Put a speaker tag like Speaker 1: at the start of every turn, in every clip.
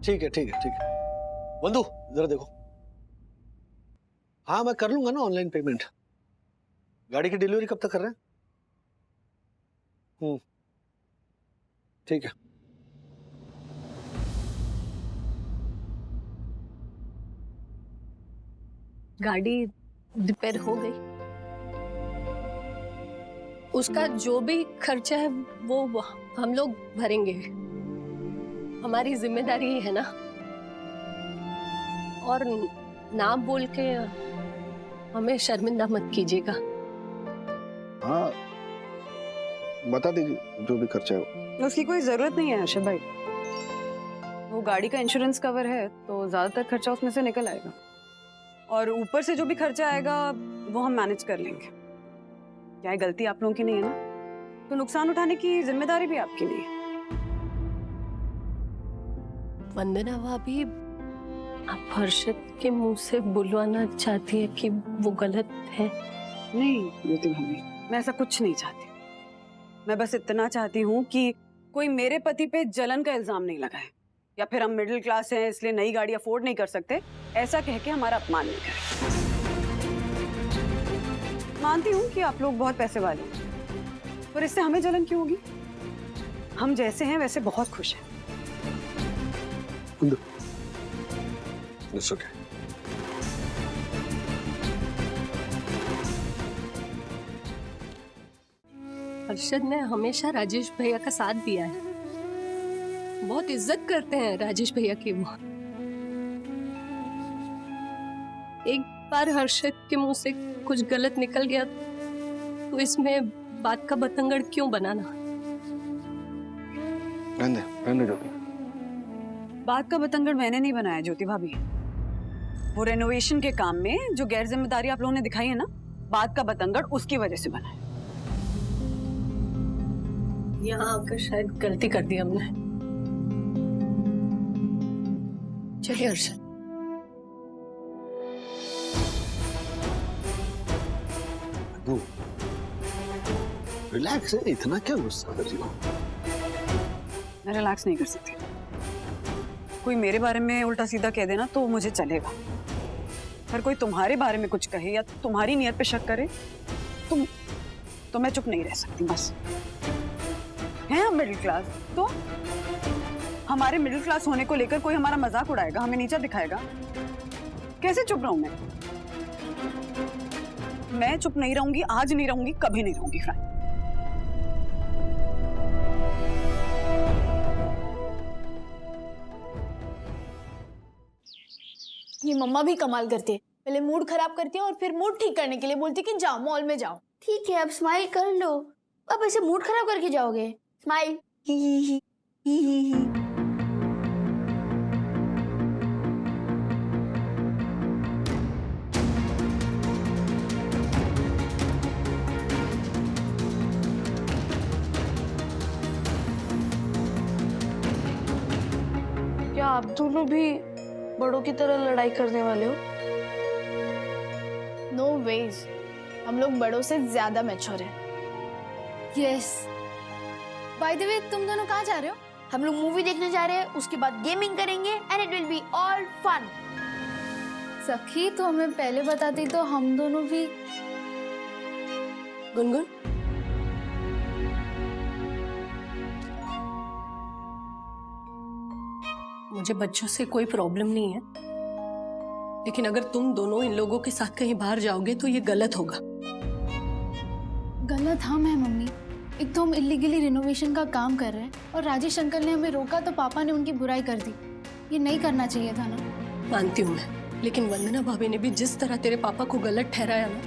Speaker 1: ठीक है ठीक है ठीक है। बंधु जरा देखो। हाँ मैं कर लूंगा ना ऑनलाइन पेमेंट। गाड़ी की डिलीवरी कब तक कर रहे हैं? ठीक है।
Speaker 2: गाड़ी रिपेयर हो गई, उसका जो भी खर्चा है वो हम लोग भरेंगे। हमारी जिम्मेदारी है ना। और नाम बोल के हमें शर्मिंदा मत कीजिएगा।
Speaker 3: हाँ बता दीजिए जो भी खर्चा है।
Speaker 4: उसकी कोई जरूरत नहीं है हर्षद भाई। वो गाड़ी का इंश्योरेंस कवर है तो ज्यादातर खर्चा उसमें से निकल आएगा, और ऊपर से जो भी खर्चा आएगा वो हम मैनेज कर लेंगे। क्या है, गलती आप लोगों की नहीं है ना, तो नुकसान उठाने की जिम्मेदारी भी आपकी नहीं है।
Speaker 2: वंदना भाभी, आप हर्षद के मुंह से बुलवाना चाहती है कि वो गलत है?
Speaker 4: नहीं ज्योति भाभी, मैं ऐसा कुछ नहीं चाहती। मैं बस इतना चाहती हूँ कि कोई मेरे पति पे जलन का इल्जाम नहीं लगाए, या फिर हम मिडिल क्लास हैं इसलिए नई गाड़ी अफोर्ड नहीं कर सकते ऐसा कह के हमारा अपमान नहीं करें। मानती हूँ कि आप लोग बहुत पैसे वाले हैं, पर इससे हमें जलन क्यों होगी? हम जैसे हैं वैसे बहुत खुश हैं।
Speaker 1: It's okay.
Speaker 2: हर्षद ने हमेशा राजेश भैया का साथ दिया है, बहुत इज्जत करते हैं राजेश भैया की वो। एक बार हर्षद के मुंह से कुछ गलत निकल गया तो इसमें बात का बतंगड़ क्यों बनाना?
Speaker 3: रहने दो।
Speaker 4: बात का बतंगड़ मैंने नहीं बनाया ज्योति भाभी। वो रेनोवेशन के काम में जो गैर जिम्मेदारी आप लोगों ने दिखाई है ना, बात का बतंगड़ उसकी वजह से बना है।
Speaker 2: यहाँ आकर शायद गलती कर दी हमने। चलिए हर्षद।
Speaker 1: रिलैक्स है, इतना क्या गुस्सा कर रही हो?
Speaker 4: मैं रिलैक्स नहीं कर सकती। कोई मेरे बारे में उल्टा सीधा कह देना तो मुझे चलेगा, पर कोई तुम्हारे बारे में कुछ कहे या तुम्हारी नीयत पे शक करे तो मैं चुप नहीं रह सकती। बस हैं हम मिडिल क्लास, तो हमारे मिडिल क्लास होने को लेकर कोई हमारा मजाक उड़ाएगा, हमें नीचा दिखाएगा, कैसे चुप रहूं मैं चुप नहीं रहूंगी, आज नहीं रहूंगी, कभी नहीं रहूंगी।
Speaker 5: ये मम्मा भी कमाल करती है, पहले मूड खराब करती है और फिर मूड ठीक करने के लिए बोलती है कि जाओ मॉल में जाओ।
Speaker 6: ठीक है अब स्माइल कर लो। अब ऐसे मूड खराब करके जाओगे? स्माइल। ही ही ही ही ही ही।
Speaker 5: क्या आप दोनों भी बड़ों की तरह लड़ाई करने वाले हो? नो वेज, हम लोग बड़ों से ज्यादा मैच्योर हैं।
Speaker 6: यस। बाय द वे तुम दोनों कहाँ जा रहे हो? हम लोग मूवी देखने जा रहे हैं, उसके बाद गेमिंग करेंगे and it will be all fun.
Speaker 5: सखी तो हमें पहले बताती तो हम दोनों भी।
Speaker 2: गुनगुन, मुझे बच्चों से कोई प्रॉब्लम नहीं है, लेकिन अगर तुम दोनों इन लोगों के साथ कहीं बाहर जाओगे तो ये गलत होगा।
Speaker 5: गलत हम है मम्मी। एक तो हम इलीगली रिनोवेशन का काम कर रहे हैं और राजेश अंकल ने हमें रोका तो पापा ने उनकी बुराई कर दी। ये नहीं करना चाहिए था ना।
Speaker 2: मानती हूँ मैं, लेकिन वंदना भाभी ने भी जिस तरह तेरे पापा को गलत ठहराया ना,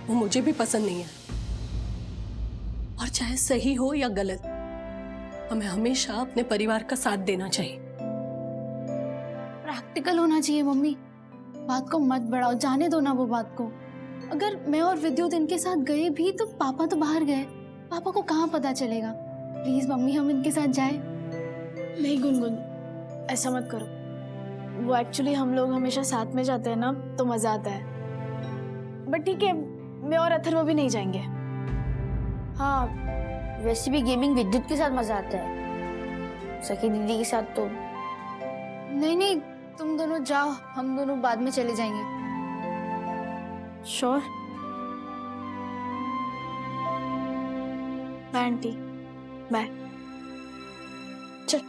Speaker 2: वो मुझे भी पसंद नहीं है। और चाहे सही हो या गलत, हमें हमेशा अपने परिवार का साथ देना चाहिए।
Speaker 5: प्रैक्टिकल होना चाहिए मम्मी, बात को मत बढ़ाओ, जाने दो ना वो बात को। अगर मैं और विद्युत इनके साथ गए भी तो पापा तो बाहर गए, पापा को कहाँ पता चलेगा? प्लीज मम्मी हम इनके साथ जाए। नहीं गुनगुन, ऐसा मत करो। वो एक्चुअली हम लोग हमेशा साथ में जाते हैं ना तो मजा आता है। बट ठीक है, मैं और अथर्व भी नहीं जाएंगे।
Speaker 6: हाँ वैसे भी गेमिंग विद्युत के साथ मजा आता है, सखी दीदी के साथ तो
Speaker 5: नहीं नहीं, तुम दोनों जाओ, हम दोनों बाद में चले जाएंगे।
Speaker 6: श्योर? Bye aunty, bye. चल।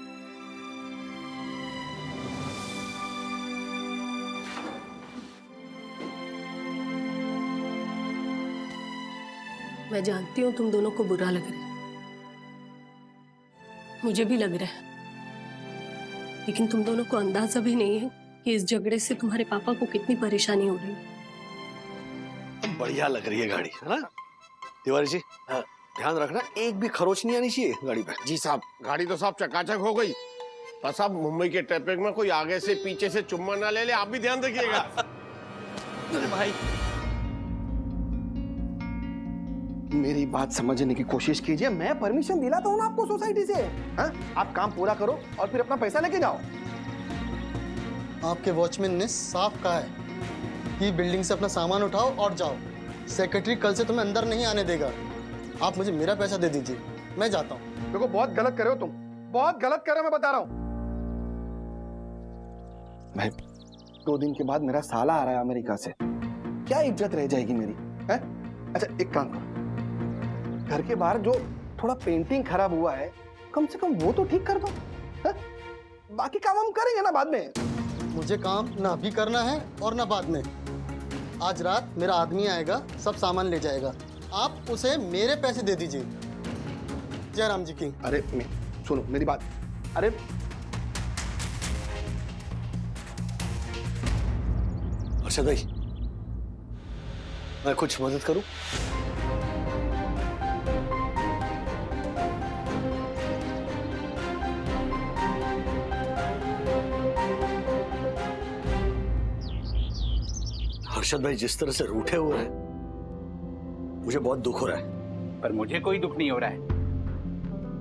Speaker 2: मैं जानती हूँ तुम दोनों को बुरा लग रहा है, मुझे भी लग रहा है, लेकिन तुम दोनों को अंदाजा भी नहीं है कि इस झगड़े से तुम्हारे पापा को कितनी परेशानी हो रही है।
Speaker 1: बढ़िया लग रही है गाड़ी, है ना तिवारी जी? हाँ, ध्यान रखना एक भी खरोच नहीं आनी चाहिए गाड़ी पे।
Speaker 7: जी साहब, गाड़ी तो साहब चकाचक हो गई, पर साहब मुंबई के ट्रैफिक में कोई आगे से पीछे से चुम्मा ना ले ले, आप भी ध्यान रखिएगा।
Speaker 1: अरे भाई
Speaker 3: मेरी बात समझने की कोशिश कीजिए। मैं परमिशन दिलाता हूँ ना आपको सोसाइटी से। हाँ? आप काम पूरा करो और फिर अपना पैसा लेके जाओ।
Speaker 8: आपके वॉचमैन ने साफ कहा है कि बिल्डिंग से अपना सामान उठाओ और जाओ। सेक्रेटरी कल से तुम्हें अंदर नहीं आने देगा। आप मुझे मेरा पैसा दे दीजिए, मैं जाता हूँ।
Speaker 3: देखो बहुत गलत कर रहे हो तुम, बहुत गलत कर रहे हो, मैं बता रहा हूँ। भाई 2 दिन के बाद मेरा साला आ रहा है अमेरिका से, क्या इज्जत रह जाएगी मेरी? है? अच्छा एक काम करो, घर के बाहर जो थोड़ा पेंटिंग खराब हुआ है कम से कम वो तो ठीक कर दो। है? बाकी काम हम करेंगे ना बाद में।
Speaker 8: मुझे काम ना अभी करना है और ना बाद में। आज रात मेरा आदमी आएगा, सब सामान ले जाएगा। आप उसे मेरे पैसे दे दीजिए। जयराम जी की।
Speaker 3: अरे सुनो मेरी बात। अरे
Speaker 1: अर्षद भाई, मैं कुछ मदद करूं? अर्षद भाई जिस तरह से रूठे हुए हैं मुझे बहुत दुख हो रहा है।
Speaker 9: पर मुझे कोई दुख नहीं हो रहा है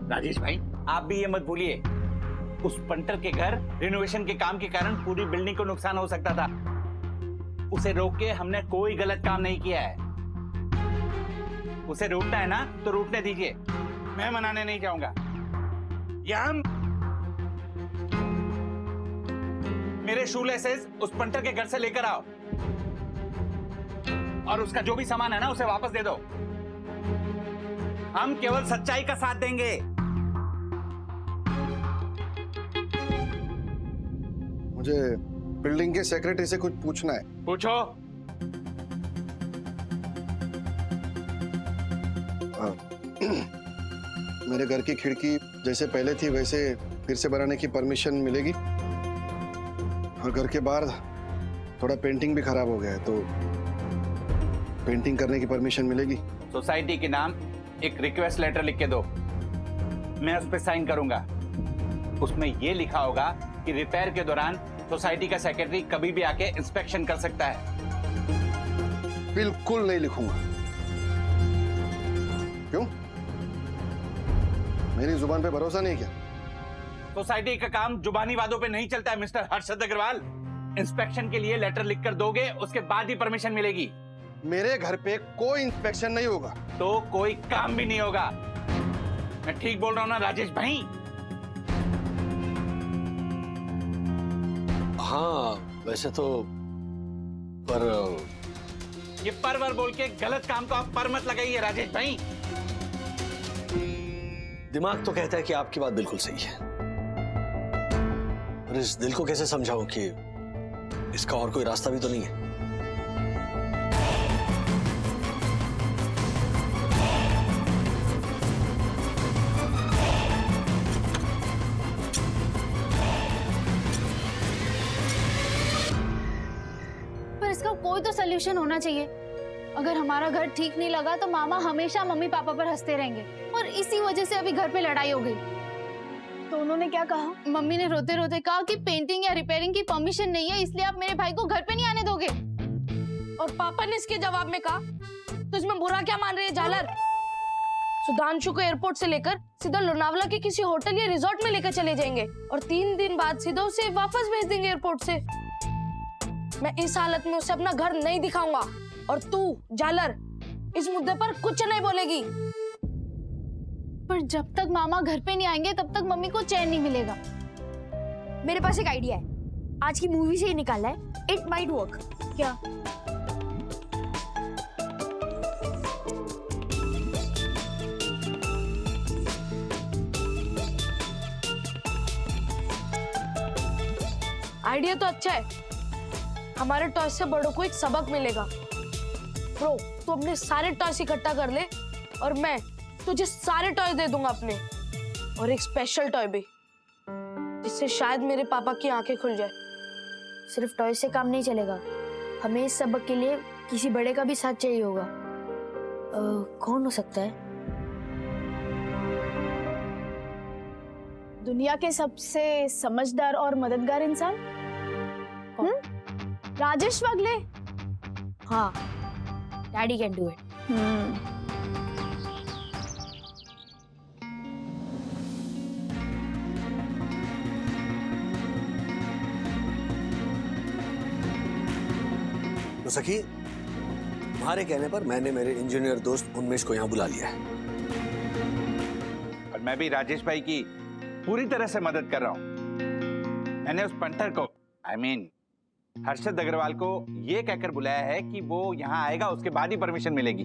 Speaker 9: राजेश भाई। आप भी ये मत भूलिए, उस पंटर के घर रिनोवेशन के काम के कारण पूरी बिल्डिंग को नुकसान हो सकता था। उसे रोक के हमने कोई गलत काम नहीं किया है। उसे रूठना है ना तो रूठने दीजिए, मैं मनाने नहीं जाऊंगा। या हम मेरे शू लेसेस उस पंटर के घर से लेकर आओ और उसका जो भी सामान है ना उसे वापस दे दो। हम केवल सच्चाई का साथ देंगे।
Speaker 3: मुझे बिल्डिंग के सेक्रेटरी से कुछ पूछना है।
Speaker 9: पूछो।
Speaker 3: मेरे घर की खिड़की जैसे पहले थी वैसे फिर से बनाने की परमिशन मिलेगी? और घर के बाहर थोड़ा पेंटिंग भी खराब हो गया है तो पेंटिंग करने की परमिशन मिलेगी?
Speaker 9: सोसाइटी के नाम एक रिक्वेस्ट लेटर लिख के दो, मैं उस पर साइन करूंगा। उसमें यह लिखा होगा कि रिपेयर के दौरान सोसाइटी का सेक्रेटरी कभी भी आके इंस्पेक्शन कर सकता है।
Speaker 3: बिल्कुल नहीं लिखूंगा। क्यों? मेरी जुबान पे भरोसा नहीं क्या?
Speaker 9: सोसाइटी का काम जुबानी वादों पे नहीं चलता है मिस्टर हर्षद अग्रवाल। इंस्पेक्शन के लिए लेटर लिखकर दोगे, उसके बाद ही परमिशन मिलेगी।
Speaker 3: मेरे घर पे कोई इंस्पेक्शन नहीं होगा
Speaker 9: तो कोई काम भी नहीं होगा। मैं ठीक बोल रहा हूं ना राजेश भाई?
Speaker 1: हाँ वैसे तो, पर
Speaker 9: ये परवर बोल के गलत काम को आप पर मत लगाइए राजेश भाई।
Speaker 1: दिमाग तो कहता है कि आपकी बात बिल्कुल सही है, पर इस दिल को कैसे समझाऊं कि इसका और कोई रास्ता भी तो नहीं है।
Speaker 5: पर इसका कोई तो सोल्यूशन होना चाहिए। अगर हमारा घर ठीक नहीं लगा तो मामा हमेशा मम्मी पापा पर हंसते रहेंगे और इसी वजह से अभी घर पे लड़ाई हो गई।
Speaker 6: तो उन्होंने क्या कहा?
Speaker 5: मम्मी ने रोते रोते कहा कि पेंटिंग या रिपेयरिंग की परमिशन नहीं है, इसलिए आप मेरे भाई को घर पे नहीं आने दोगे।
Speaker 6: और पापा ने इसके जवाब में कहा, तो इसमें बुरा क्या मान रही है झालर? सुधांशु को एयरपोर्ट से लेकर सीधा लोनावला के किसी होटल या रिजॉर्ट में लेकर चले जाएंगे और 3 दिन बाद सीधा उसे वापस भेज देंगे एयरपोर्ट से। मैं इस हालत में उसे अपना घर नहीं दिखाऊंगा और तू झालर इस मुद्दे पर कुछ नहीं बोलेगी।
Speaker 5: पर जब तक मामा घर पे नहीं आएंगे तब तक मम्मी को चैन नहीं मिलेगा।
Speaker 6: मेरे पास एक आइडिया है। आज की मूवी से ही निकाला है, इट माइट वर्क। क्या? आइडिया तो अच्छा है, हमारे टॉय से बड़ों को एक सबक मिलेगा। ब्रो, तू अपने सारे टॉयस इकट्ठा कर ले और मैं तुझे सारे टॉय दे दूंगा अपने, और एक स्पेशल टॉय भी, जिससे शायद मेरे पापा की आंखें खुल जाए।
Speaker 10: सिर्फ टॉय से काम नहीं चलेगा, हमें इस सबक के लिए किसी बड़े का भी साथ चाहिए होगा। कौन हो सकता है?
Speaker 5: दुनिया के सबसे समझदार और मददगार इंसान? राजेश वागले।
Speaker 10: हाँ, डैडी कैन डू इट।
Speaker 1: तो सखी, तुम्हारे कहने पर मैंने मेरे इंजीनियर दोस्त उन्मेष को यहाँ बुला लिया है।
Speaker 9: और मैं भी राजेश भाई की पूरी तरह से मदद कर रहा हूँ। मैंने उस पंटर को, I mean, हर्षद अग्रवाल को ये कहकर बुलाया है कि वो यहाँ आएगा, उसके बाद ही परमिशन मिलेगी।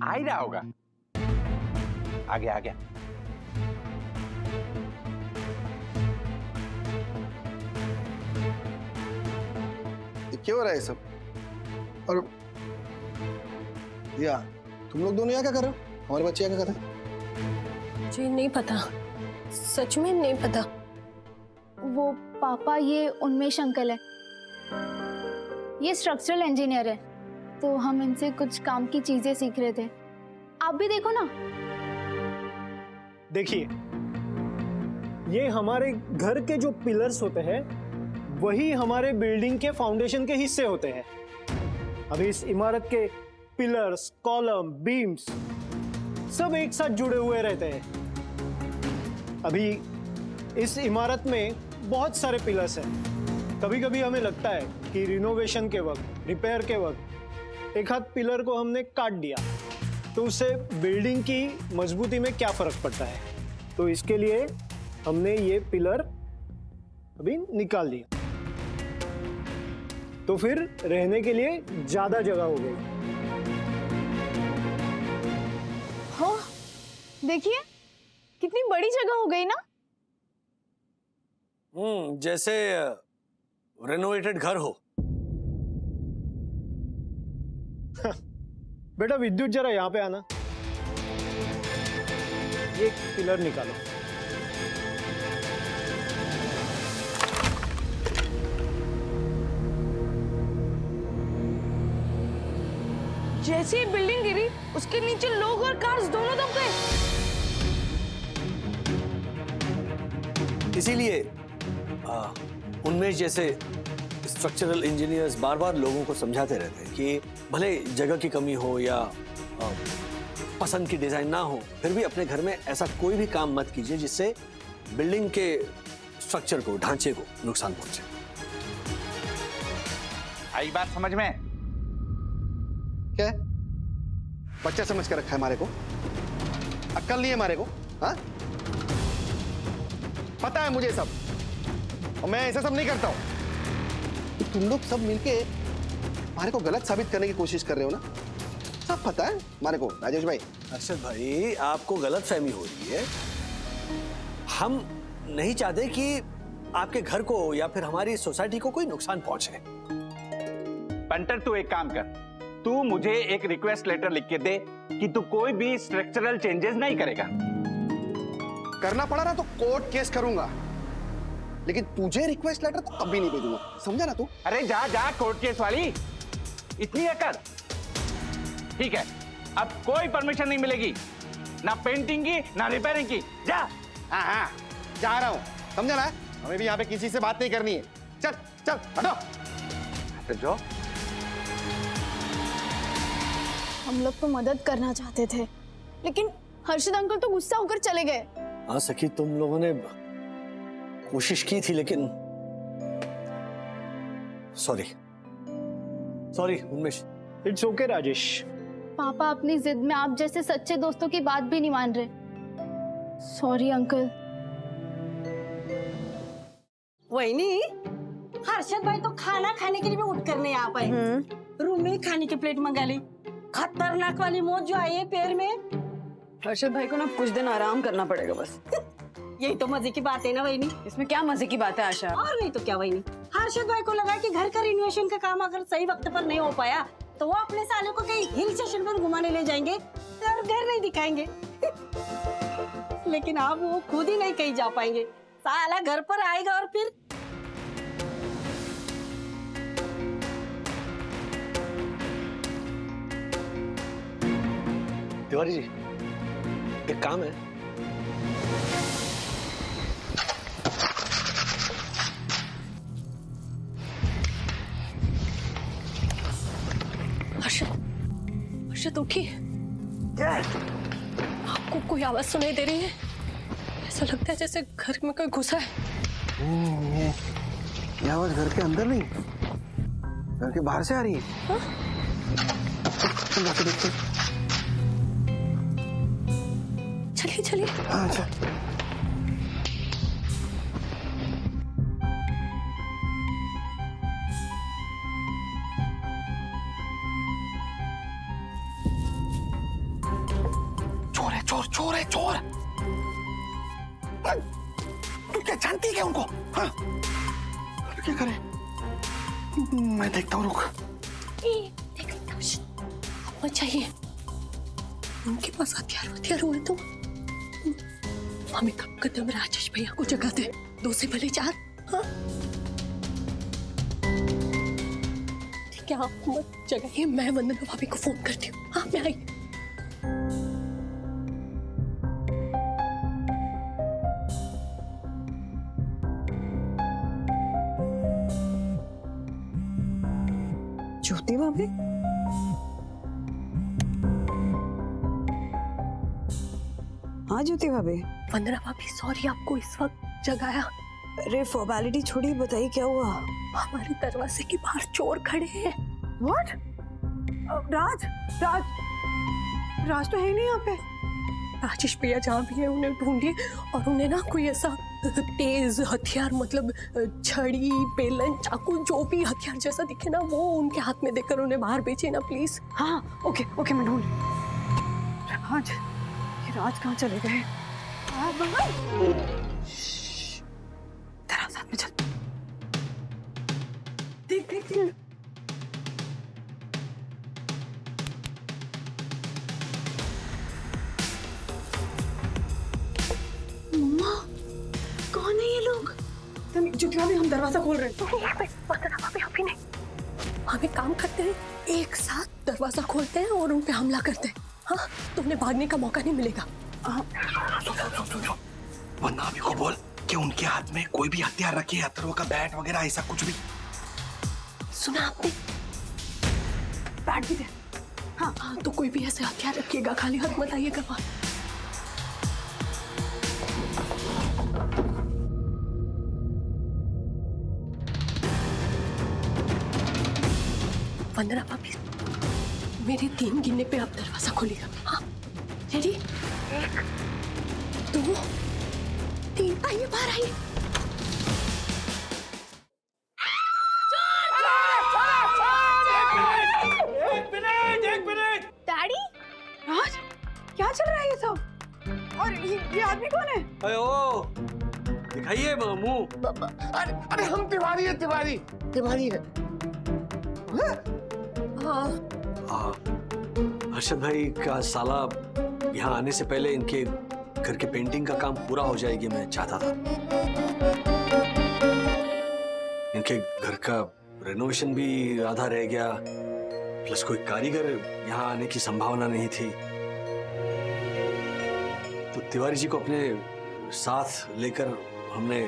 Speaker 9: आ ही रहा होगा। आ गया, आ गया।
Speaker 3: क्या हो रहा है सब? और दिया, तुम लोग दोनों यहाँ क्या कर रहे हो? हमारे बच्चे यहाँ क्या कर रहे हैं?
Speaker 2: मुझे नहीं पता, सच में नहीं पता।
Speaker 5: वो पापा, ये उन्मेष अंकल है, ये स्ट्रक्चरल इंजीनियर है, तो हम इनसे कुछ काम की चीजें सीख रहे थे। आप भी देखो ना।
Speaker 11: देखिए, ये हमारे घर के जो पिलर्स होते हैं वही हमारे बिल्डिंग के फाउंडेशन के हिस्से होते हैं। अभी इस इमारत के पिलर्स, कॉलम, बीम्स सब एक साथ जुड़े हुए रहते हैं। अभी इस इमारत में बहुत सारे पिलर्स हैं। कभी कभी हमें लगता है कि रिनोवेशन के वक्त, रिपेयर के वक्त एक हाथ पिलर को हमने काट दिया तो उससे बिल्डिंग की मजबूती में क्या फर्क पड़ता है। तो इसके लिए हमने ये पिलर अभी निकाल दिया, तो फिर रहने के लिए ज्यादा जगह हो गई।
Speaker 5: हो, देखिए कितनी बड़ी जगह हो गई ना।
Speaker 1: जैसे रेनोवेटेड घर हो।
Speaker 11: बेटा विद्युत, जरा यहाँ पे आना। ये पिलर निकालो।
Speaker 6: जैसे ही बिल्डिंग गिरी, उसके नीचे लोग और कार्स दोनों दब गए।
Speaker 1: इसीलिए उन्मेष जैसे स्ट्रक्चरल इंजीनियर्स बार बार लोगों को समझाते रहते हैं कि भले जगह की कमी हो या पसंद की डिजाइन ना हो, फिर भी अपने घर में ऐसा कोई भी काम मत कीजिए जिससे बिल्डिंग के स्ट्रक्चर को, ढांचे को नुकसान पहुंचे।
Speaker 9: आई बात समझ में?
Speaker 3: क्या है? बच्चा समझ कर रखा है हमारे को? अक्ल नहीं है हमारे को? हाँ, पता है मुझे सब, और मैं ऐसा सब नहीं करता हूं। तो तुम लोग सब मिलके हमारे को गलत साबित करने की कोशिश कर रहे हो ना? सब पता है हमारे को। राजेश भाई,
Speaker 1: अर्षद भाई, आपको गलत फहमी हो रही है। हम नहीं चाहते कि आपके घर को या फिर हमारी सोसाइटी को कोई नुकसान पहुंचे।
Speaker 9: पंटर, तू एक काम कर, तू मुझे एक रिक्वेस्ट लेटर लिख के दे कि तू कोई भी स्ट्रक्चरल चेंजेस नहीं करेगा।
Speaker 3: करना पड़ा ना तो कोर्ट केस करूंगा, लेकिन तुझे रिक्वेस्ट लेटर तो कभी नहीं भेजूंगा, समझा ना तू?
Speaker 9: अरे जा जा, कोर्ट केस वाली इतनी अकड़? ठीक है, अब कोई परमिशन नहीं मिलेगी, ना पेंटिंग की ना रिपेयरिंग की। जा।
Speaker 3: हाँ हाँ, जा रहा हूं, समझा ना? हमें भी यहाँ पे किसी से बात नहीं करनी है। चल चल हटो।
Speaker 9: तो जो
Speaker 5: हम लोग तो मदद करना चाहते थे, लेकिन हर्षद अंकल तो गुस्सा होकर चले गए।
Speaker 1: हाँ सखी, तुम लोगों ने कोशिश की थी, लेकिन sorry Unmesh.
Speaker 11: It's okay Rajesh.
Speaker 5: पापा अपनी जिद में आप जैसे सच्चे दोस्तों की बात भी नहीं मान रहे। Sorry uncle.
Speaker 4: वहिनी,
Speaker 12: हर्षद भाई तो खाना खाने के लिए भी उठ कर नहीं आ पाए। रूम में ही खाने की प्लेट मंगा ली। खतरनाक वाली मौत जो आई है पैर में।
Speaker 4: हर्षद भाई को ना कुछ दिन आराम करना पड़ेगा बस।
Speaker 12: यही तो मजे की बात है ना वहीनी।
Speaker 4: इसमें क्या मजे की बात है आशा?
Speaker 12: और नहीं तो क्या वहीनी। हर्षद भाई को लगा कि घर का रिनोवेशन का काम अगर सही वक्त पर नहीं हो पाया तो वो अपने साले को कहीं हिल स्टेशन पर घुमाने ले जाएंगे और घर नहीं दिखाएंगे। लेकिन अब वो खुद ही नहीं कहीं जा पाएंगे। साला घर पर आएगा और फिर
Speaker 1: तिवारी जी, एक काम है।
Speaker 2: हर्षद उठिए। आपको कोई आवाज सुनाई दे रही है? ऐसा लगता है जैसे घर में कोई घुसा है।
Speaker 3: ये आवाज घर के अंदर नहीं, घर के बाहर से आ रही है।
Speaker 2: हाँ?
Speaker 3: देखते।
Speaker 2: चलिए चलिए।
Speaker 3: हाँ चल। चोर है चोर। तू क्या जानती है क्या उनको? हाँ क्या करे? मैं देखता हूँ, रुक।
Speaker 2: मत चाहिए, उनके पास हथियार हुए तो हम एक काम करते हैं, राजेश भैया को जगा दे। 2 से भले 4। हाँ ठीक है, आप मत जगाइए, मैं वंदना भाभी को फोन करती हूँ। हाँ मैं आई।
Speaker 4: ज्योति भाभी? हाँ ज्योति भाभी।
Speaker 2: वंदना भाभी सॉरी आपको इस वक्त जगाया।
Speaker 4: अरे फॉर्मेलिटी छोड़िए, बताइए क्या हुआ?
Speaker 2: हमारे दरवाजे के बाहर चोर खड़े हैं।
Speaker 4: व्हाट? राज राज राज तो है नहीं यहाँ पे।
Speaker 2: राजेश भैया जहाँ भी है उन्हें ढूंढिए, और उन्हें ना कोई ऐसा तेज हथियार, मतलब छड़ी, बेलन, चाकू, जो भी हथियार जैसा दिखे ना वो उनके हाथ में देकर उन्हें बाहर भेजिए ना प्लीज।
Speaker 4: हाँ ओके ओके, मैं ढूंढ। राज, ये राज कहाँ चले गए? तेरा साथ में चल। देख देख देख।
Speaker 12: कौन है ये लोग?
Speaker 4: ज्योति भाभी हम दरवाजा खोल रहे हैं।
Speaker 2: वंदना भाभी अभी नहीं, हम एक काम करते हैं, एक साथ दरवाजा खोलते हैं और उन पे हमला करते हैं। हाँ तो उन्हें भागने का मौका नहीं मिलेगा।
Speaker 3: वंदना भाभी को बोल कि उनके हाथ में कोई भी हथियार रखे, अथर्व का बैट वगैरह ऐसा कुछ भी।
Speaker 2: सुना आपने?
Speaker 4: बैठ भी दे।
Speaker 2: हाँ तो कोई भी ऐसे हथियार रखिएगा, खाली हाथ मत आइएगा वहां। वंदना भाभी मेरे 3 गिनने पे आप दरवाजा खोलिएगा। हाँ रेडी? 1 2 3, आइए बाहर आइए।
Speaker 6: एक मिनट।
Speaker 4: डैडी? राज, क्या चल रहा है ये सब? और ये आदमी कौन है?
Speaker 1: अरे ओ, दिखाइए मुंह।
Speaker 7: अरे हम तिवारी है, तिवारी है।
Speaker 1: हर्षद भाई का साला यहाँ आने से पहले इनके घर के पेंटिंग का काम पूरा हो जाएगी, मैं चाहता था। इनके घर का रेनोवेशन भी आधा रह गया, प्लस कोई कारीगर यहाँ आने की संभावना नहीं थी। तो तिवारी जी को अपने साथ लेकर हमने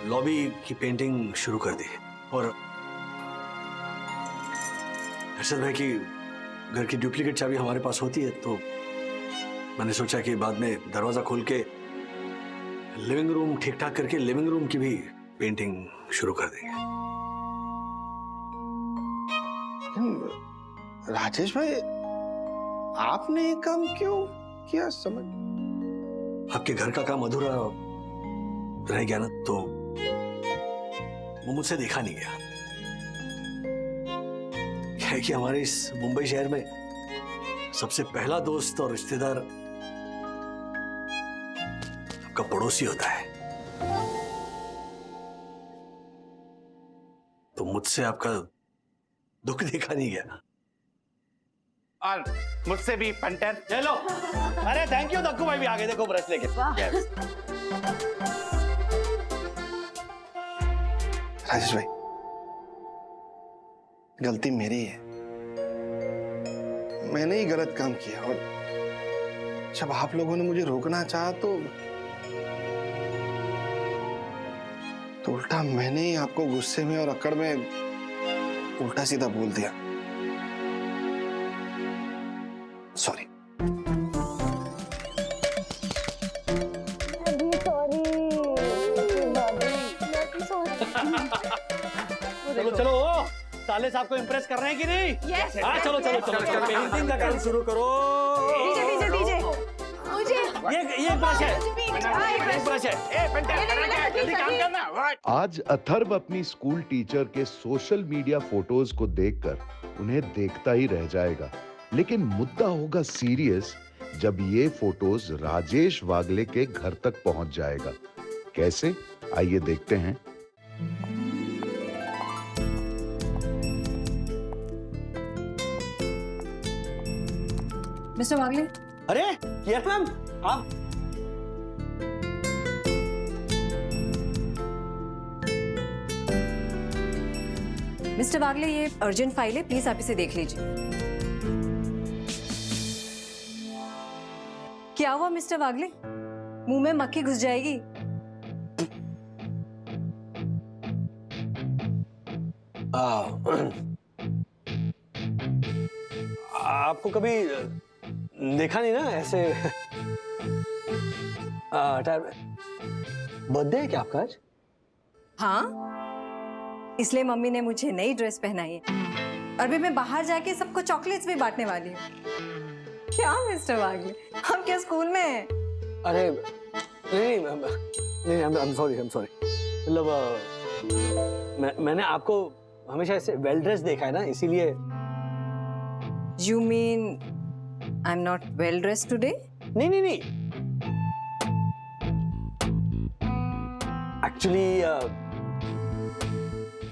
Speaker 1: लॉबी की पेंटिंग शुरू कर दी। और हर्षद भाई की घर की डुप्लीकेट चाबी हमारे पास होती है, तो मैंने सोचा कि बाद में दरवाजा खोल के लिविंग रूम ठीक ठाक करके लिविंग रूम की भी पेंटिंग शुरू कर देंगे।
Speaker 3: राजेश भाई, आपने ये काम क्यों किया? समझ
Speaker 1: आपके घर का काम अधूरा रह गया ना, तो वो मुझसे देखा नहीं गया। क्या है कि हमारे इस मुंबई शहर में सबसे पहला दोस्त और रिश्तेदार आपका पड़ोसी होता है, तो मुझसे आपका दुख देखा नहीं गया।
Speaker 9: और मुझसे भी पंटर।
Speaker 1: चलो, अरे थैंक यू दक्कू भाई भी आगे, देखो ब्रश लेके।
Speaker 9: Yes.
Speaker 3: राजेश भाई, गलती मेरी है, मैंने ही गलत काम किया। और जब आप लोगों ने मुझे रोकना चाहा तो उल्टा मैंने ही आपको गुस्से में और अकड़ में उल्टा सीधा बोल दिया। सॉरी।
Speaker 1: चलो चलो, साले साहब को इम्प्रेस कर रहे हैं कि नहीं?
Speaker 6: Yes.
Speaker 1: हाँ, चलो चलो चलो चलो, पेंटिंग का काम शुरू करो। ये ब्रश है, एक ब्रश है।
Speaker 9: जल्दी काम करना।
Speaker 13: आज अथर्व अपनी स्कूल टीचर के सोशल मीडिया फोटोज को देखकर उन्हें देखता ही रह जाएगा, लेकिन मुद्दा होगा सीरियस जब ये फोटोज राजेश वागले के घर तक पहुंच जाएगा। कैसे, आइए देखते हैं।
Speaker 4: मिस्टर वागले,
Speaker 1: अरे यस मैम, आप
Speaker 14: मिस्टर वागले, ये अर्जेंट फाइल है, प्लीज आप इसे देख लीजिए। क्या हुआ मिस्टर वागले, मुंह में मक्खी घुस जाएगी?
Speaker 1: आपको कभी देखा नहीं ना ऐसे। बर्थडे है क्या आपका आज?
Speaker 14: हाँ, इसलिए मम्मी ने मुझे नई ड्रेस पहनाई है। अभी मैं बाहर जाके सबको चॉकलेट्स भी बांटने वाली हूँ। क्या मिस्टर वागले, हम क्या स्कूल में हैं?
Speaker 1: अरे नहीं नहीं, I'm sorry मतलब मैंने आपको हमेशा ऐसे वेल ड्रेस देखा है ना, इसीलिए।
Speaker 14: You mean I'm not well dressed today?
Speaker 1: नहीं नहीं नहीं, एक्चुअली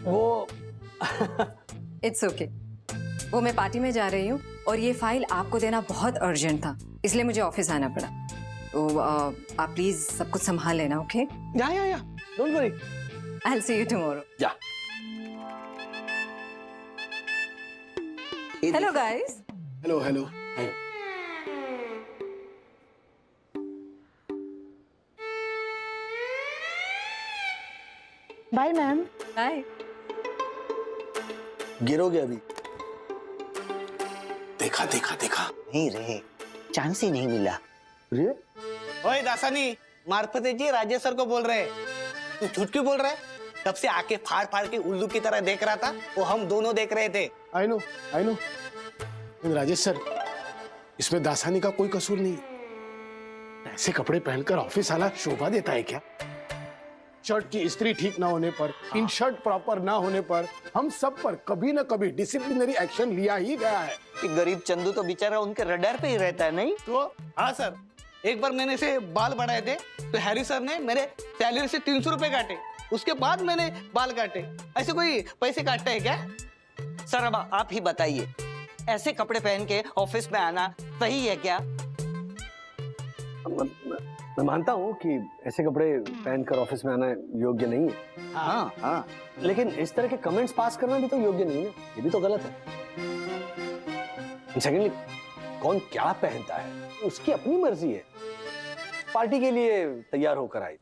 Speaker 1: वो
Speaker 14: It's okay. वो मैं पार्टी में जा रही हूँ और ये फाइल आपको देना बहुत अर्जेंट था, इसलिए मुझे ऑफिस आना पड़ा। तो आप प्लीज सब कुछ संभाल लेना, okay?
Speaker 1: Yeah don't worry.
Speaker 14: I'll see you tomorrow.
Speaker 1: Yeah.
Speaker 14: Hello guys.
Speaker 3: Hello hello.
Speaker 10: Bye ma'am.
Speaker 14: Bye.
Speaker 1: गिरोगे अभी।
Speaker 3: देखा देखा देखा।
Speaker 15: नहीं रे, चांस ही नहीं मिला।
Speaker 1: रे?
Speaker 15: ओए दासानी, मार्फत जी राजेश सर को बोल रहे हैं। तू झूठ क्यों बोल रहा है? तब से आके फाड़ फाड़ के उल्लू की तरह देख रहा था, वो हम दोनों देख रहे थे।
Speaker 7: आई नो राजेश सर, इसमें दासानी का कोई कसूर नहीं। ऐसे कपड़े पहनकर ऑफिस आना शोभा देता है क्या? शर्ट की इस्त्री ठीक ना होने पर, इन शर्ट प्रॉपर ना होने पर हम सब पर कभी ना कभी डिसिप्लिनरी एक्शन लिया ही गया है।
Speaker 15: कि गरीब चंदू तो बेचारा उनके रडार पे ही रहता है, नहीं तो? हाँ सर, एक बार मैंने इसे बाल बढ़ाए थे तो हैरी सर ने मेरे सैलरी से 300 रुपए काटे, उसके बाद मैंने बाल काटे। ऐसे कोई पैसे काटता है क्या? सर अब आप ही बताइए, ऐसे कपड़े पहन के ऑफिस में आना सही है क्या?
Speaker 1: मैं मानता हूँ कि ऐसे कपड़े पहनकर ऑफिस में आना योग्य नहीं है।
Speaker 15: हाँ,
Speaker 1: लेकिन इस तरह के कमेंट्स पास करना भी तो योग्य नहीं है, ये भी तो गलत है। सेकेंडली, कौन क्या पहनता है उसकी अपनी मर्जी है। पार्टी के लिए तैयार होकर आई,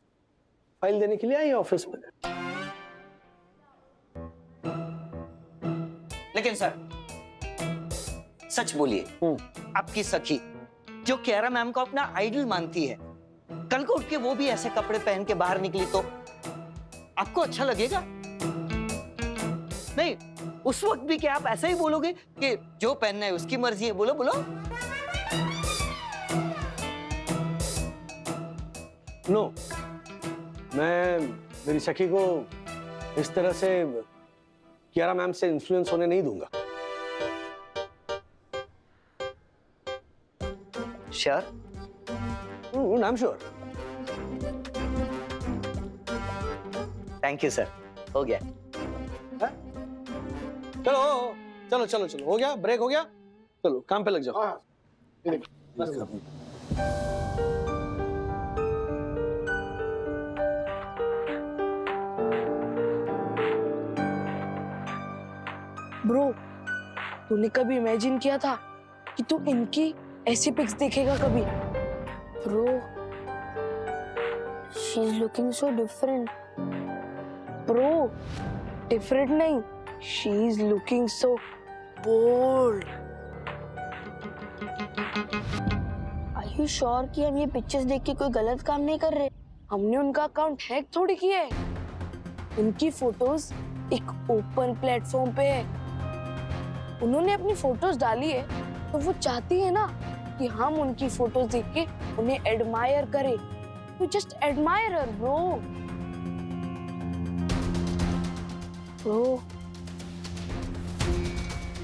Speaker 1: फाइल देने के लिए आई ऑफिस में।
Speaker 15: लेकिन सर सच बोलिए, आपकी सखी जो कियारा मैम को अपना आइडल मानती है, कल को उठ के वो भी ऐसे कपड़े पहन के बाहर निकली तो आपको अच्छा लगेगा? नहीं, उस वक्त भी क्या आप ऐसा ही बोलोगे कि जो पहनना है उसकी मर्जी है? बोलो बोलो।
Speaker 1: नो, मैं मेरी सखी को इस तरह से कियारा मैम से इन्फ्लुएंस होने नहीं दूंगा।
Speaker 15: Sure?
Speaker 1: I am sure.
Speaker 15: Thank you sir, हो गया।
Speaker 1: चलो चलो चलो चलो, हो गया, ब्रेक हो गया, चलो काम पे लग जाओ।
Speaker 6: ब्रो, तूने कभी इमेजिन किया था कि तू इनकी ऐसी पिक्स देखेगा कभी?
Speaker 10: Bro, she is looking so different.
Speaker 6: Bro, different नहीं, she is looking so bold.
Speaker 10: Are you sure कि हम ये पिक्चर्स देख के कोई गलत काम नहीं कर रहे?
Speaker 6: हमने उनका अकाउंट हैक थोड़ी किया है। उनकी फोटोज एक ओपन प्लेटफॉर्म पे है। उन्होंने अपनी फोटोज डाली है तो वो चाहती है ना कि हम उनकी फोटोज देख के उन्हें एडमायर करें। You just admire her, bro.
Speaker 10: Bro,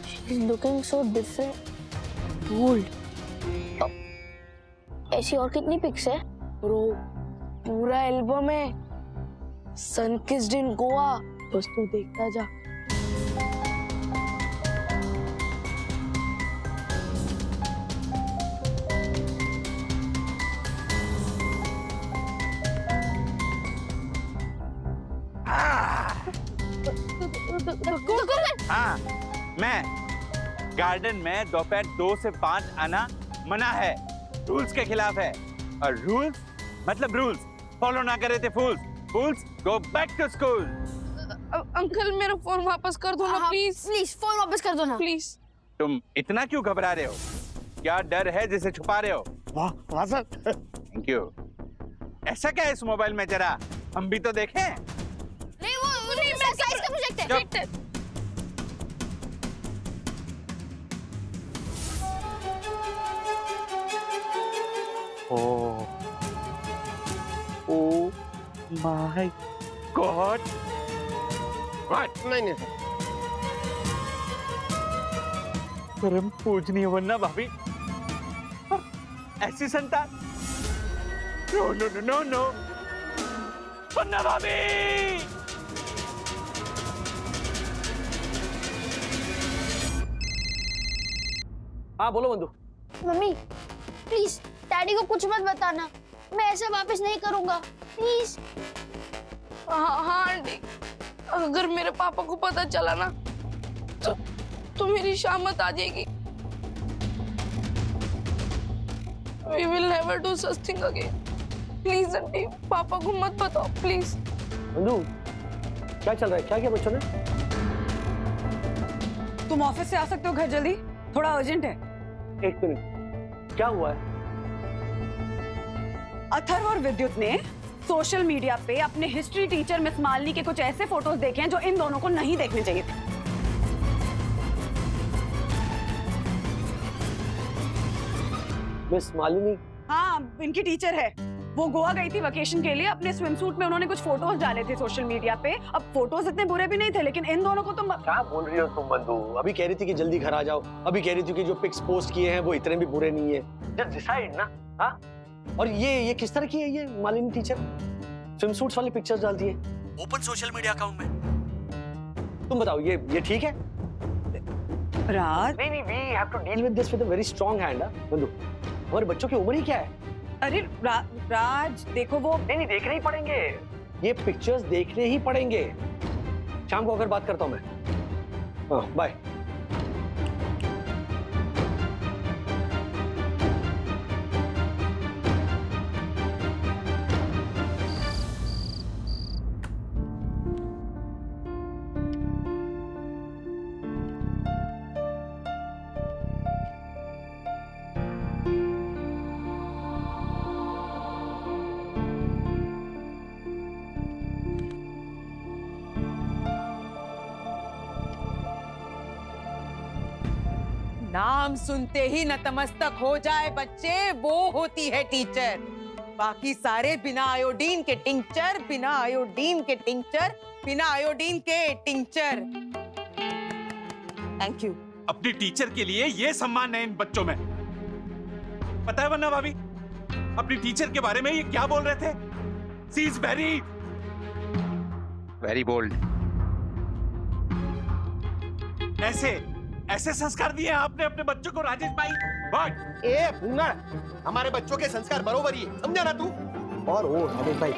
Speaker 10: she's looking so different.
Speaker 6: Bold.
Speaker 10: ऐसी और कितनी पिक्स है?
Speaker 6: Bro, पूरा एल्बम है। Sun kissed in Goa. बस तू देखता जा।
Speaker 9: हाँ, मैं गार्डन में दोपहर 2 से 5 आना मना है, रूल्स के खिलाफ है। और रूल्स मतलब रूल्स फॉलो ना करे थे fools go back to school.
Speaker 6: Uncle मेरा फोन वापस कर दो ना प्लीज।
Speaker 10: प्लीज फोन वापस कर दो ना
Speaker 6: प्लीज।
Speaker 9: तुम इतना क्यों घबरा रहे हो? क्या डर है जिसे छुपा रहे हो?
Speaker 7: वाह सर।
Speaker 9: Thank you. ऐसा क्या है इस मोबाइल में, जरा हम भी तो देखें।
Speaker 10: नहीं, वो मेरा साइंस का प्रोजेक्ट है।
Speaker 9: Oh my god.
Speaker 7: नहीं
Speaker 9: परम पूजनीय वन्ना भाभी, ऐसी संतान? No no no no no, Vanna भाभी।
Speaker 1: हाँ बोलो बंधु।
Speaker 10: मम्मी प्लीज डैडी को कुछ मत बताना, मैं ऐसा वापस नहीं करूंगा प्लीज।
Speaker 6: हाँ आंटी, अगर मेरे पापा को पता चला ना तो मेरी शामत आ जाएगी। We will never do such thing again. Please aunty, पापा को मत बताओ प्लीज।
Speaker 1: बंधु क्या चल रहा है, क्या किया बच्चों ने?
Speaker 4: तुम ऑफिस से आ सकते हो घर जल्दी, थोड़ा अर्जेंट है।
Speaker 1: एक मिनट, क्या हुआ है?
Speaker 4: अथर्व और विद्युत ने सोशल मीडिया पे अपने हिस्ट्री टीचर मिस मालिनी के कुछ ऐसे फोटोज देखे हैं जो इन दोनों को नहीं देखने चाहिए थे।
Speaker 1: मिस मालिनी?
Speaker 4: हाँ, इनकी टीचर है। वो गोवा गई थी वेकेशन के लिए, अपने स्विम सूट में उन्होंने कुछ फोटोज डाले थे सोशल मीडिया पे। अब फोटोज इतने बुरे भी नहीं थे, लेकिन इन दोनों को तुम
Speaker 1: क्या बोल रही हो तुम बंधु? अभी कह रही थी कि जल्दी घर आ जाओ, अभी कह रही थी कि जो पिक्स पोस्ट किए हैं वो इतने भी बुरे नहीं है। जस्ट डिसाइड ना। हाँ, और ये किस तरह की है ये मालिनी टीचर? स्विम सूट्स वाली पिक्चर्स डालती है ओपन सोशल मीडिया अकाउंट में। तुम बताओ ये ठीक है?
Speaker 4: राज,
Speaker 1: नहीं, we have to deal with this with a very strong hand. बंधु, हमारे बच्चों की उम्र ही क्या है?
Speaker 4: अरे राज देखो, वो
Speaker 1: नहीं देखने ही पड़ेंगे, ये पिक्चर्स देखने ही पड़ेंगे। शाम को अगर बात करता हूं मैं। हाँ, बाय।
Speaker 16: नाम सुनते ही नतमस्तक हो जाए बच्चे, वो होती है टीचर। बाकी सारे बिना आयोडीन के टिंचर, बिना आयोडीन के टिंचर, बिना आयोडीन के टिंचर। Thank you.
Speaker 9: अपनी टीचर के लिए ये सम्मान है इन बच्चों में। पता है वन्ना भाभी, अपनी टीचर के बारे में ये क्या बोल रहे थे? She is very bold. ऐसे संस्कार दिए आपने अपने बच्चों को राजेश भाई। बट
Speaker 3: ए भूंगड़, हमारे बच्चों के संस्कार बरोबर ही है, समझा ना तू? और वो राजेश भाई,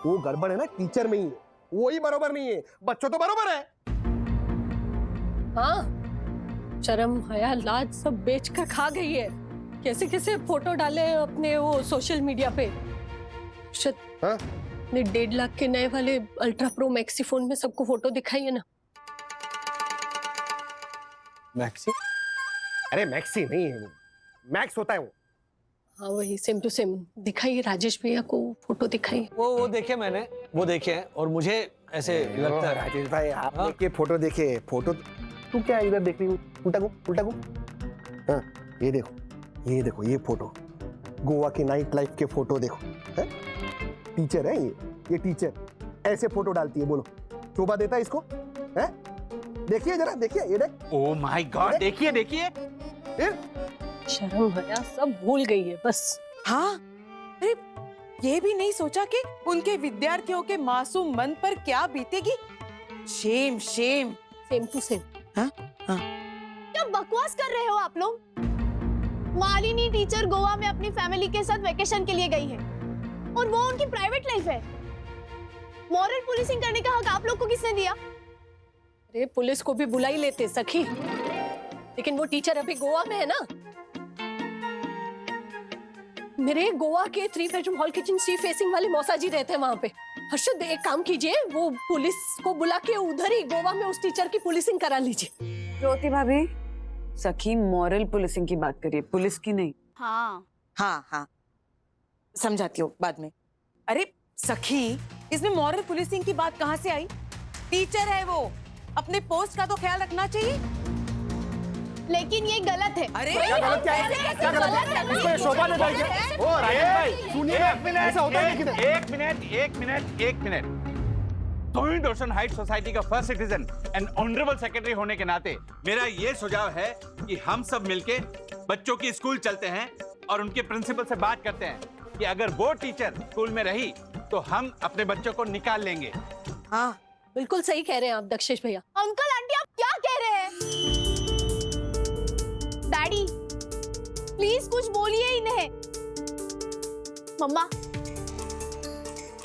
Speaker 3: वो गड़बड़ है ना टीचर में ही, वो ही बरोबर नहीं है, बच्चों तो बरोबर है।
Speaker 2: हाँ, शर्म हया लाज सब बेच कर खा गई है। कैसे कैसे फोटो डाले अपने वो सोशल मीडिया पे।
Speaker 3: हाँ?
Speaker 2: ने 1.5 लाख के नए वाले अल्ट्रा प्रो मैक्सी फोन में सबको फोटो दिखाई है ना।
Speaker 3: मैक्सी? अरे मैक्सी नहीं है वो, मैक्स होता है वो।
Speaker 2: हाँ वही सेम टू सेम दिखाई। राजेश भैया को फोटो दिखाई।
Speaker 1: वो देखे मैंने, वो देखे हैं और मुझे ऐसे लगता है।
Speaker 3: राजेश भाई आपने के फोटो देखे? फोटो तू क्या इधर देख रही? उल्टा घूम। हाँ, ये देखो ये फोटो, गोवा के नाइट लाइफ के फोटो देखो। है? टीचर है ये टीचर ऐसे फोटो डालती है, बोलो शोभा देता है इसको? है? देखिए जरा, देखिए ये देख।
Speaker 9: ओह माय गॉड, देखिए।
Speaker 2: शर्म हया सब भूल गई है बस।
Speaker 16: हाँ, अरे ये भी नहीं सोचा कि उनके विद्यार्थियों के मासूम मन पर क्या बीतेगी। शेम।
Speaker 2: Same to same.
Speaker 16: हाँ?
Speaker 5: क्या बकवास कर रहे हो आप लोग? मालिनी टीचर गोवा में अपनी फैमिली के साथ वेकेशन के लिए गई है और वो उनकी प्राइवेट लाइफ है। मॉरल पुलिसिंग करने का हक आप लोग को किसने दिया?
Speaker 2: अरे पुलिस को भी बुला ही लेते सखी, लेकिन वो टीचर अभी गोवा में है ना। मेरे गोवा के 3 bedroom hall kitchen sea facing वाले मौसा जी रहते हैं वहां पे। हर्षद एक काम कीजिए, वो पुलिस को बुला के उधर ही गोवा में उस टीचर की पुलिसिंग करा लीजिए।
Speaker 4: ज्योति भाभी, सखी मॉरल पुलिसिंग की बात करिए, पुलिस की नहीं।
Speaker 16: हाँ, समझाती हूँ बाद में। अरे सखी, इसमें मॉरल पुलिसिंग की बात कहाँ से आई? टीचर है वो, अपने पोस्ट का तो ख्याल रखना चाहिए।
Speaker 5: लेकिन ये गलत है।
Speaker 16: अरे
Speaker 3: क्या गलत क्या है? क्या गलत है? इसमें शोभा ने डाल दिया। ओ राजेश भाई सुनिए, ऐसा होता है लेकिन।
Speaker 9: एक minute. Point ocean height society का first citizen and honourable secretary होने के नाते मेरा ये सुझाव है कि हम सब मिलके बच्चों की स्कूल चलते हैं और उनके प्रिंसिपल से बात करते हैं कि अगर वो टीचर स्कूल में रही तो हम अपने बच्चों को निकाल लेंगे।
Speaker 2: हाँ बिल्कुल सही कह रहे हैं आप दक्षेश भैया।
Speaker 5: अंकल आंटी आप क्या कह रहे हैं? डैडी प्लीज कुछ बोलिए इन्हें। मम्मा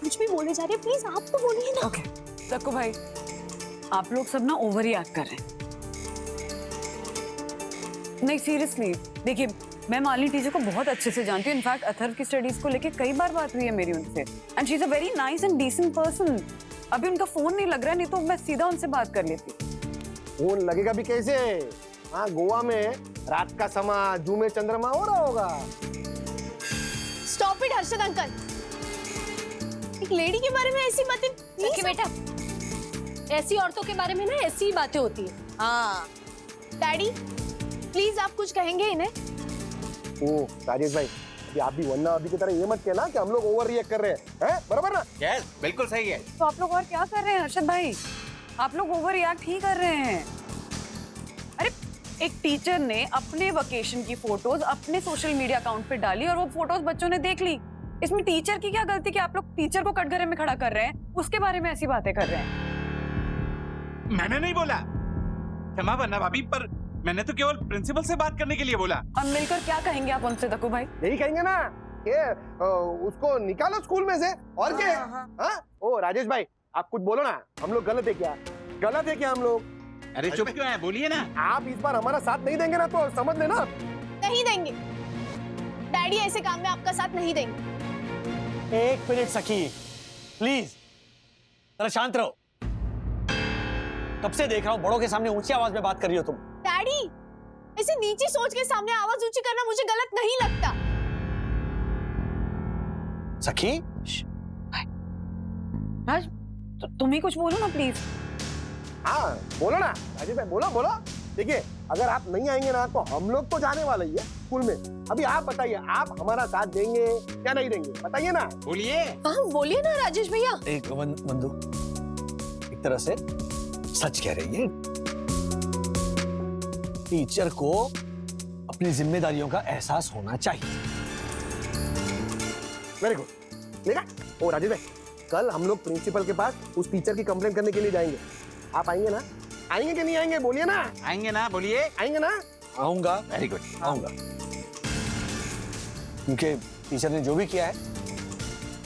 Speaker 5: कुछ भी बोले जा रही है, प्लीज आप तो बोलिए ना।
Speaker 4: ओके सक्कू भाई, आप लोग सब ना ओवर रिएक्ट कर रहे हैं। नहीं सीरियसली, देखिए मैं मालिनी टीचर को बहुत अच्छे से जानती हूँ। इनफैक्ट अथर्व की स्टडीज को लेके कई बार बात हुई है मेरी उनसे, and she is a very nice and decent person. अभी उनका फोन नहीं लग रहा है, नहीं तो मैं सीधा उनसे बात कर लेती।
Speaker 3: फोन लगेगा भी कैसे? हाँ गोवा में रात का समय जू में चंद्रमा हो रहा होगा।
Speaker 5: स्टॉप इट हर्षद अंकल, एक लेडी के बारे में ऐसी बातें।
Speaker 2: सखी बेटा, ऐसी औरतों के बारे में ना ऐसी ही बातें होती है।
Speaker 5: हाँ डैडी प्लीज आप कुछ कहेंगे इन्हें?
Speaker 3: ओ राजेश भाई, अभी आप भी वरना अभी की तरह ये मत कहना कि हम लोग ओवर रिएक्ट कर रहे हैं, बराबर ना?
Speaker 9: यस बिल्कुल सही है।
Speaker 4: तो आप लोग और क्या कर रहे हैं हर्षद भाई? आप लोग ओवर रिएक्ट ही कर रहे हैं। अरे एक टीचर ने अपने वेकेशन की फोटोज अपने सोशल मीडिया अकाउंट पे डाली और वो फोटोज बच्चों ने देख ली। इसमें टीचर की क्या गलती कि आप लोग टीचर को कटघरे में खड़ा कर रहे हैं, उसके बारे में ऐसी बातें कर रहे हैं?
Speaker 9: मैंने नहीं बोला, क्षमा करना भाभी, पर मैंने तो केवल प्रिंसिपल से बात करने के लिए बोला।
Speaker 4: और मिलकर क्या कहेंगे आप उनसे दक्कू भाई?
Speaker 3: यही कहेंगे ना कि उसको निकालो स्कूल में से, और क्या? हाँ? ओ राजेश भाई आप कुछ बोलो ना, हम लोग गलत है क्या? गलत है क्या हम लोग?
Speaker 9: अरे चुप क्यों है, बोलिए ना।
Speaker 3: आप इस बार हमारा साथ नहीं देंगे ना तो समझ लेना।
Speaker 5: नहीं देंगे डैडी, ऐसे काम में आपका साथ नहीं देंगे।
Speaker 1: एक मिनट सखी प्लीज, जरा शांत रहो। कब से देख रहा हूँ बड़ों के सामने ऊंची आवाज में बात कर रही हो तुम।
Speaker 5: डैडी ऐसे नीची सोच के सामने आवाज ऊंची करना मुझे गलत नहीं लगता।
Speaker 1: सखी
Speaker 4: राज तुम ही कुछ बोलो ना प्लीज।
Speaker 3: हाँ बोलो ना राजेश भाई, बोलो। देखिए अगर आप नहीं आएंगे ना तो हम लोग तो जाने वाले ही है स्कूल में। अभी आप बताइए, आप हमारा साथ देंगे क्या नहीं देंगे, बताइए ना।
Speaker 9: बोलिए।
Speaker 2: हाँ बोलिए ना राजेश भैया।
Speaker 1: एक बंधु, एक तरह से सच कह रही है। टीचर को अपनी जिम्मेदारियों का एहसास होना चाहिए।
Speaker 3: Very good. देखा? ओ राजेश भाई, कल हम लोग प्रिंसिपल के पास उस टीचर की कंप्लेंट करने के लिए जाएंगे। आप आएंगे ना? आएंगे कि नहीं आएंगे? बोलिए ना।
Speaker 9: आएंगे ना, बोलिए।
Speaker 3: आएंगे ना?
Speaker 1: आऊंगा।
Speaker 9: Very good.
Speaker 1: आऊंगा, क्योंकि टीचर ने जो भी किया है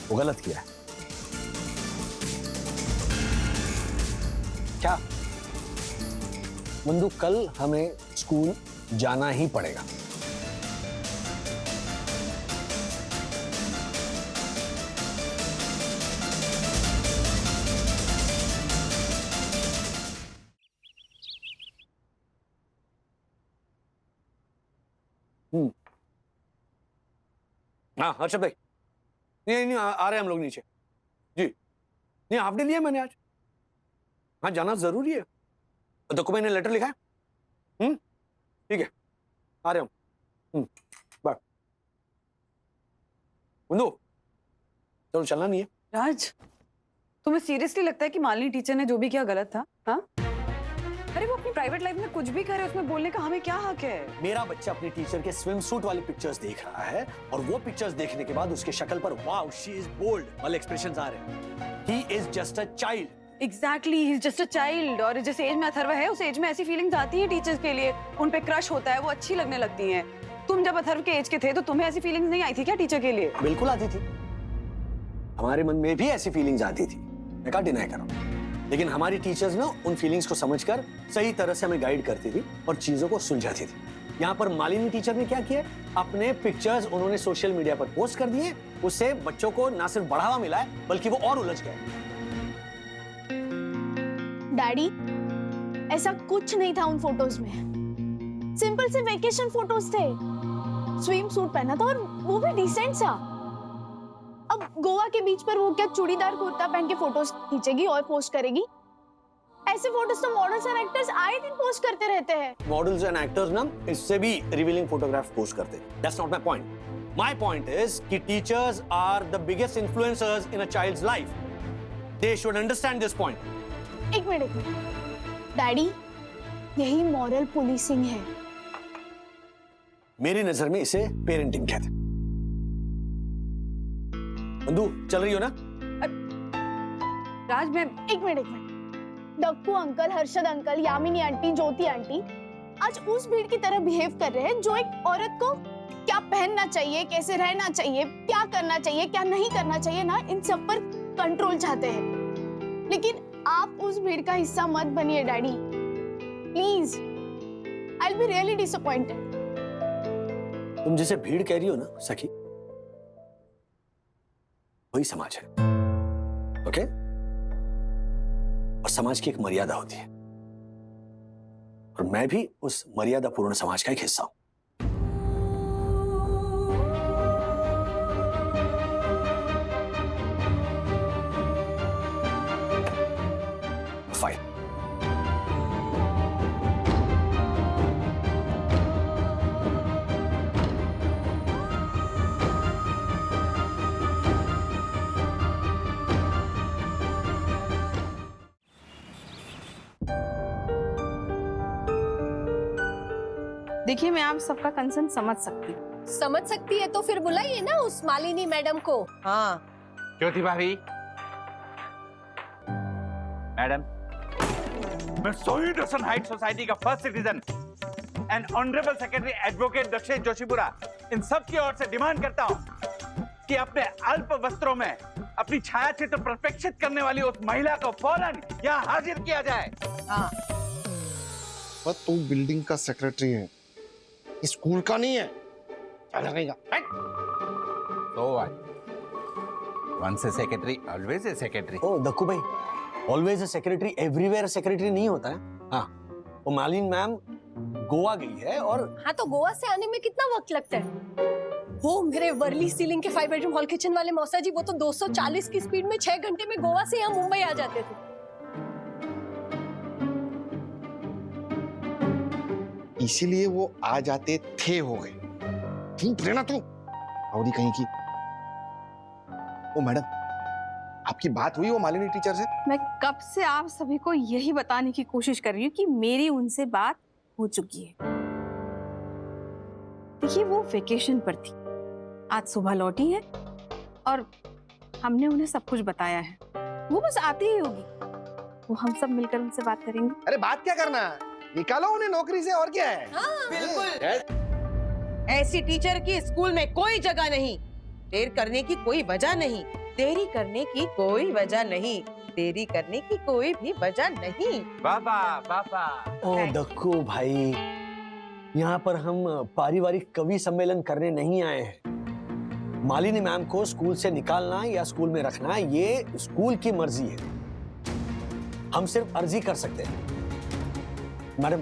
Speaker 1: वो गलत किया है। क्या बंदू, कल हमें स्कूल जाना ही पड़ेगा। हाँ हर्षद भाई, नहीं आ रहे हैं हम लोग नीचे। जी नहीं, हाफ डे लिया मैंने आज। हाँ जाना जरूरी है। देखो मैंने लेटर लिखा है। ठीक है, आ रहे हम। बाय। बंधु चलो, चलना नहीं है।
Speaker 4: राज, तुम्हें सीरियसली लगता है कि मालिनी टीचर ने जो भी किया गलत था? हाँ? अरे वो अपनी प्राइवेट लाइफ में कुछ भी करे, उसमें बोलने का हमें क्या हक है?
Speaker 1: मेरा बच्चा अपने टीचर के स्विम सूट वाली पिक्चर्स देख रहा है और वो पिक्चर्स देखने के बाद उसके शक्ल पर वाओ शी इज बोल्ड वाले एक्सप्रेशंस आ रहे हैं। He is just a child.
Speaker 4: Exactly, he is just a child. और जिस एज में अथर्व है, उस एज में ऐसी फीलिंग्स आती हैं टीचर्स के लिए, उन पे क्रश होता है, वो अच्छी लगने लगती हैं। तुम जब अथर्व के एज के थे तो तुम्हें ऐसी फीलिंग्स नहीं आई थी क्या टीचर के लिए?
Speaker 1: बिल्कुल आती थी, हमारे मन में भी ऐसी फीलिंग्स आती थी, मैं क्या डिनाई कर रहा हूं। लेकिन हमारी टीचर्स ना उन फीलिंग्स को समझकर सही तरह से हमें गाइड करती थी और चीजों को सुलझाती थी। यहाँ पर मालिनी टीचर ने क्या किया, अपने पिक्चर्स उन्होंने सोशल मीडिया पर पोस्ट कर दिए। उससे बच्चों को ना सिर्फ बढ़ावा मिला है बल्कि वो और उलझ गए।
Speaker 5: डैडी, ऐसा कुछ नहीं था उन फोटोज में। सिंपल से वेकेशन फोटोज थे। स्विम सूट पहना था और वो भी डिसेंट सा। अब गोवा के बीच पर वो क्या चूड़ीदार कुर्ता पहन के फोटोज खींचेगी और पोस्ट करेगी? ऐसे फोटोज तो मॉडल्स और एक्टर्स आए दिन पोस्ट करते रहते हैं।
Speaker 1: मॉडल्स एंड एक्टर्स ना इससे भी रिवीलिंग फोटोग्राफ पोस्ट करते हैं। That's not my point. My point is कि teachers are the biggest influencers in a child's life. They should understand this point.
Speaker 5: एक मिनट डैडी, यही मॉरल पुलिसिंग है।
Speaker 1: मेरी नजर में इसे पेरेंटिंग कहते हैं। बंधु चल रही हो ना?
Speaker 4: राज, मैं
Speaker 5: एक minute Dakku uncle, Harshad uncle, Yamini aunty, Jyoti aunty आज उस भीड़ की तरह बिहेव कर रहे हैं जो एक औरत को क्या पहनना चाहिए, कैसे रहना चाहिए, क्या करना चाहिए, क्या नहीं करना चाहिए ना, इन सब पर कंट्रोल चाहते हैं। लेकिन आप उस भीड़ का हिस्सा मत बनिए daddy, please. I will be really disappointed.
Speaker 1: तुम जिसे भीड़ कह रही हो ना सखी, वही समाज है। ओके? और समाज की एक मर्यादा होती है और मैं भी उस मर्यादा पूर्ण समाज का एक हिस्सा हूं। फाइन।
Speaker 4: देखिए, मैं आप सबका कंसर्न समझ सकती हूँ।
Speaker 2: समझ सकती है तो फिर बुलाइए ना उस मालिनी मैडम को।
Speaker 16: हाँ,
Speaker 9: ज्योति भाभी, मैडम, मैं सोहिडसन हाइट सोसाइटी का first citizen and honourable secretary advocate Dakshesh Joshipura इन सब की ओर से डिमांड करता हूँ कि अपने अल्प वस्त्रों में अपनी छाया चित्र प्रक्षेपित करने वाली उस महिला को फौरन यहाँ हाजिर किया जाए।
Speaker 16: हाँ।
Speaker 3: बस तू बिल्डिंग का सेक्रेटरी है, स्कूल का नहीं है। चल रहेगा।
Speaker 9: So what? Once a secretary, always a secretary.
Speaker 1: ओ दक्कू भाई, always a secretary everywhere secretary नहीं होता है। हाँ, वो मालिन मैम गोवा गई है और
Speaker 2: हाँ, तो गोवा से आने में कितना वक्त लगता है? वो मेरे वर्ली सीलिंग के 5 बेडरूम हॉल किचन वाले मौसा जी, वो तो 240 की स्पीड में 6 घंटे में गोवा से यहाँ मुंबई आ जाते थे।
Speaker 3: इसीलिए वो आ जाते थे हो गए। चुप रहना तू, औरी कहीं की। ओ मैडम, आपकी बात हुई वो मालिनी टीचर से?
Speaker 17: मैं कब से आप सभी को यही बताने की कोशिश कर रही हूँ कि मेरी उनसे बात हो चुकी है। देखिए वो वेकेशन पर थी, आज सुबह लौटी है और हमने उन्हें सब कुछ बताया है। वो बस आती ही होगी, वो हम सब मिलकर उनसे बात करेंगे।
Speaker 3: अरे बात क्या करना, निकालो उन्हें नौकरी से, और क्या है।
Speaker 16: बिल्कुल। ऐसी टीचर की स्कूल में कोई जगह नहीं। देर करने की कोई वजह नहीं, देरी करने की कोई वजह नहीं, देरी करने की कोई भी वजह नहीं।
Speaker 9: बाबा बाबा।
Speaker 1: ओ दक्कू भाई, यहाँ पर हम पारिवारिक कवि सम्मेलन करने नहीं आए हैं। मालिनी मैम को स्कूल से निकालना या स्कूल में रखना ये स्कूल की मर्जी है। हम सिर्फ अर्जी कर सकते हैं। मैडम,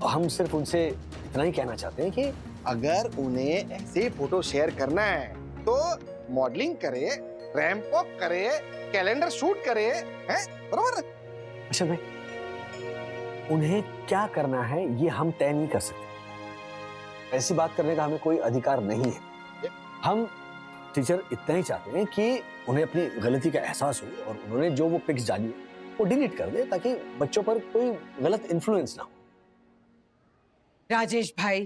Speaker 1: हम सिर्फ उनसे इतना ही कहना चाहते हैं कि
Speaker 3: अगर उन्हें ऐसे फोटो शेयर करना है तो मॉडलिंग करे, रैंप वॉक करे, कैलेंडर शूट करे, हैं? बरोबर?
Speaker 1: अच्छा भाई, उन्हें क्या करना है ये हम तय नहीं कर सकते। ऐसी बात करने का हमें कोई अधिकार नहीं है। हम टीचर इतना ही चाहते हैं कि उन्हें अपनी गलती का एहसास हो और उन्होंने जो वो पिक्स डाली वो डिलीट कर दे, ताकि बच्चों पर कोई गलत इन्फ्लुएंस ना हो।
Speaker 16: राजेश भाई,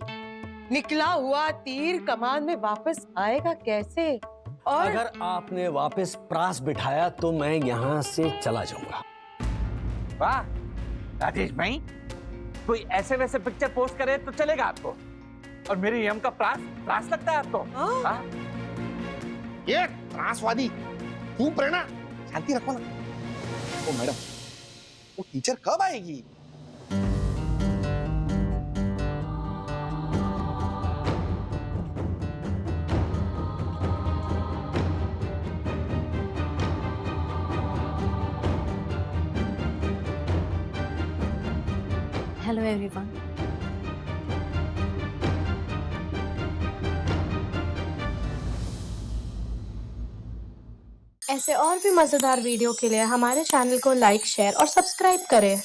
Speaker 16: निकला हुआ तीर कमान में वापस आएगा कैसे? और
Speaker 1: अगर आपने वापस प्रास बिठाया तो मैं यहाँ से चला जाऊंगा।
Speaker 9: वाह राजेश भाई, कोई ऐसे वैसे पिक्चर पोस्ट करे तो चलेगा आपको, और मेरे यम का प्रास लगता है आपको? हाँ?
Speaker 3: ये त्रासवादी तू प्रेरणा, शांति रखो ना। ओ मैडम, वो टीचर कब आएगी?
Speaker 17: Hello everyone.
Speaker 6: ऐसे और भी मजेदार वीडियो के लिए हमारे चैनल को लाइक, शेयर और सब्सक्राइब करें।